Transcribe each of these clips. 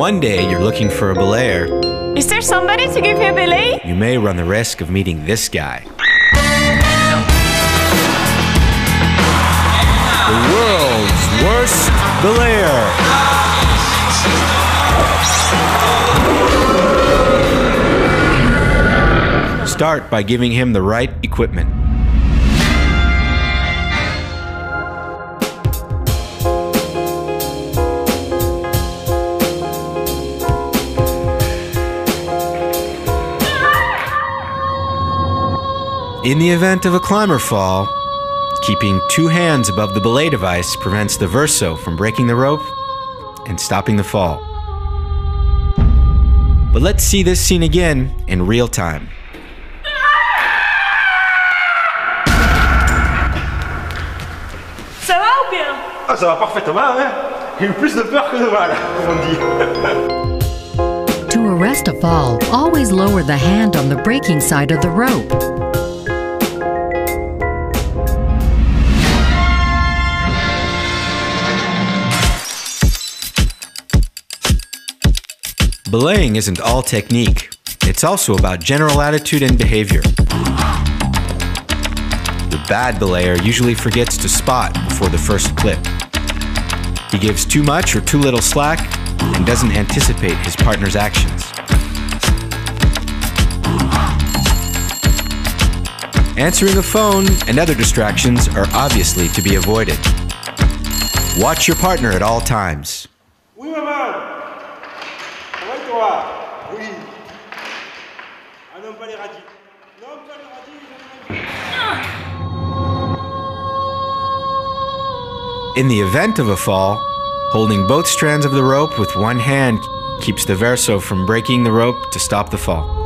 one day you're looking for a belayer, Is there somebody to give me a belay? you may run the risk of meeting this guy. The world's worst belayer. Start by giving him the right equipment. In the event of a climber fall, keeping two hands above the belay device prevents the Reverso from breaking the rope and stopping the fall. But let's see this scene again in real time. Ça va ou bien? Ah, ça va parfaitement, hein? J'ai eu plus de peur que de mal, comme on dit. To arrest a fall, always lower the hand on the braking side of the rope. Belaying isn't all technique. It's also about general attitude and behavior. The bad belayer usually forgets to spot before the first clip. He gives too much or too little slack and doesn't anticipate his partner's actions. Answering a phone and other distractions are obviously to be avoided. Watch your partner at all times. Oui, maman. Comment et toi? Oui. Ah non, pas les radis. Non, pas les radis. In the event of a fall, holding both strands of the rope with one hand keeps the Reverso from breaking the rope to stop the fall.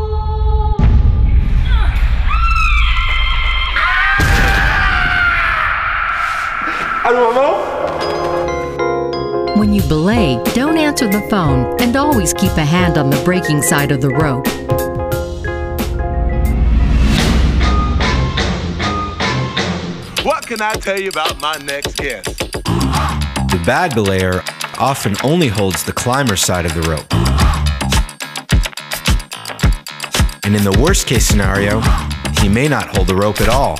Allô, maman? When you belay, don't answer the phone and always keep a hand on the braking side of the rope. What can I tell you about my next guest? The bad belayer often only holds the climber's side of the rope. And in the worst case scenario, he may not hold the rope at all.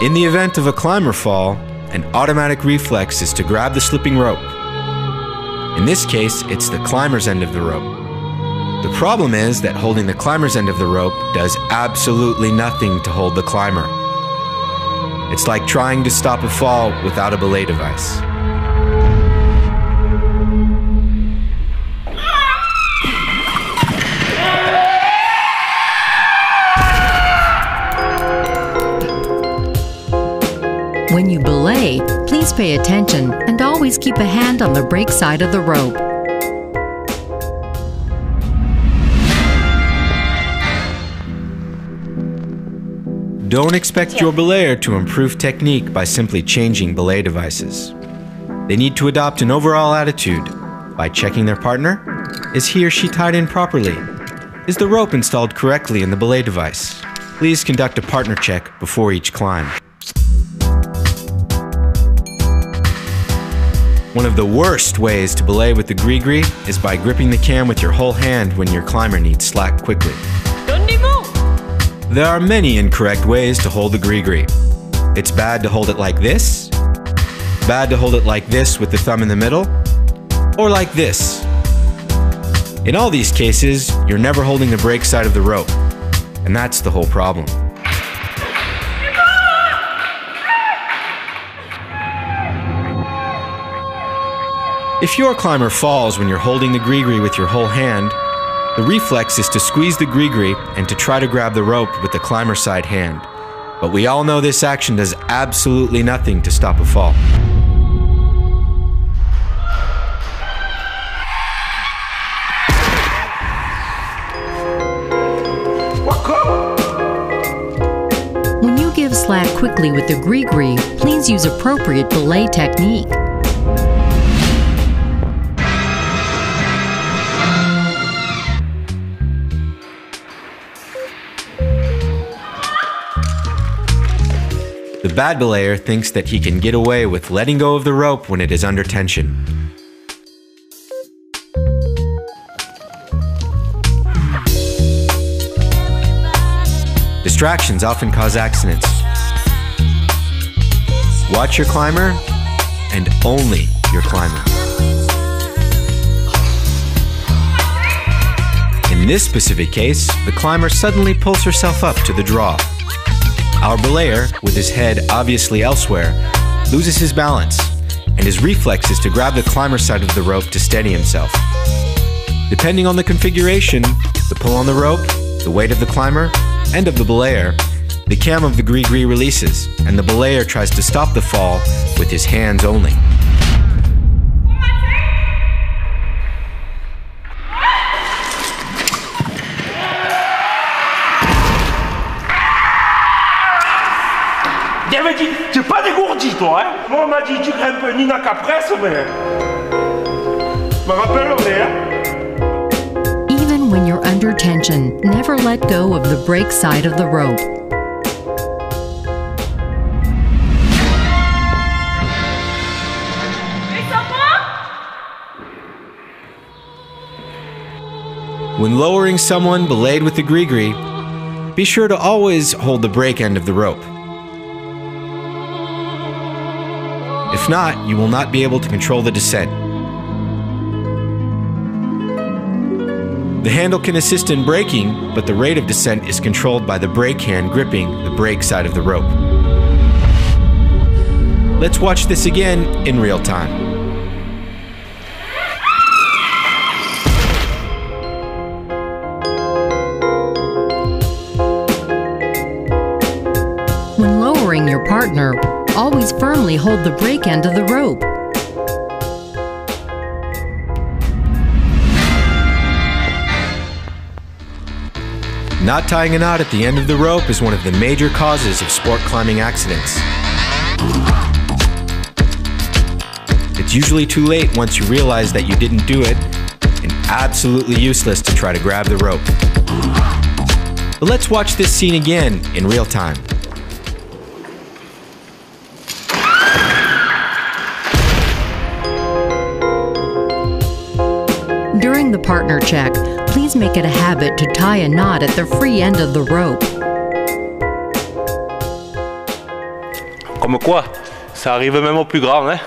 In the event of a climber fall, an automatic reflex is to grab the slipping rope. In this case, it's the climber's end of the rope. The problem is that holding the climber's end of the rope does absolutely nothing to hold the climber. It's like trying to stop a fall without a belay device. When you belay, please pay attention and always keep a hand on the brake side of the rope. Don't expect your belayer to improve technique by simply changing belay devices. They need to adopt an overall attitude by checking their partner. Is he or she tied in properly? Is the rope installed correctly in the belay device? Please conduct a partner check before each climb. One of the worst ways to belay with the GRIGRI is by gripping the cam with your whole hand when your climber needs slack quickly. There are many incorrect ways to hold the GRIGRI. It's bad to hold it like this, bad to hold it like this with the thumb in the middle, or like this. In all these cases, you're never holding the brake side of the rope, and that's the whole problem. If your climber falls when you're holding the GRIGRI with your whole hand, the reflex is to squeeze the GRIGRI and to try to grab the rope with the climber side hand. But we all know this action does absolutely nothing to stop a fall. When you give slack quickly with the GRIGRI, please use appropriate belay technique. The bad belayer thinks that he can get away with letting go of the rope when it is under tension. Distractions often cause accidents. Watch your climber, and only your climber. In this specific case, the climber suddenly pulls herself up to the draw. Our belayer, with his head obviously elsewhere, loses his balance, and his reflex is to grab the climber side of the rope to steady himself. Depending on the configuration, the pull on the rope, the weight of the climber, and of the belayer, the cam of the GRIGRI releases, and the belayer tries to stop the fall with his hands only. Il avait dit, tu n'es pas dégourdi toi, hein? Moi on m'a dit, tu grimpes un Nina Capresse, mais... Je me rappellerai, hein? Even when you're under tension, never let go of the brake side of the rope. When lowering someone belayed with the GRIGRI, be sure to always hold the brake end of the rope. If not, you will not be able to control the descent. The handle can assist in braking, but the rate of descent is controlled by the brake hand gripping the brake side of the rope. Let's watch this again in real time. When lowering your partner, always firmly hold the brake end of the rope. Not tying a knot at the end of the rope is one of the major causes of sport climbing accidents. It's usually too late once you realize that you didn't do it, and absolutely useless to try to grab the rope. But let's watch this scene again in real time. During the partner check, please make it a habit to tie a knot at the free end of the rope. Comme quoi, ça arrive même aux plus grands, hein?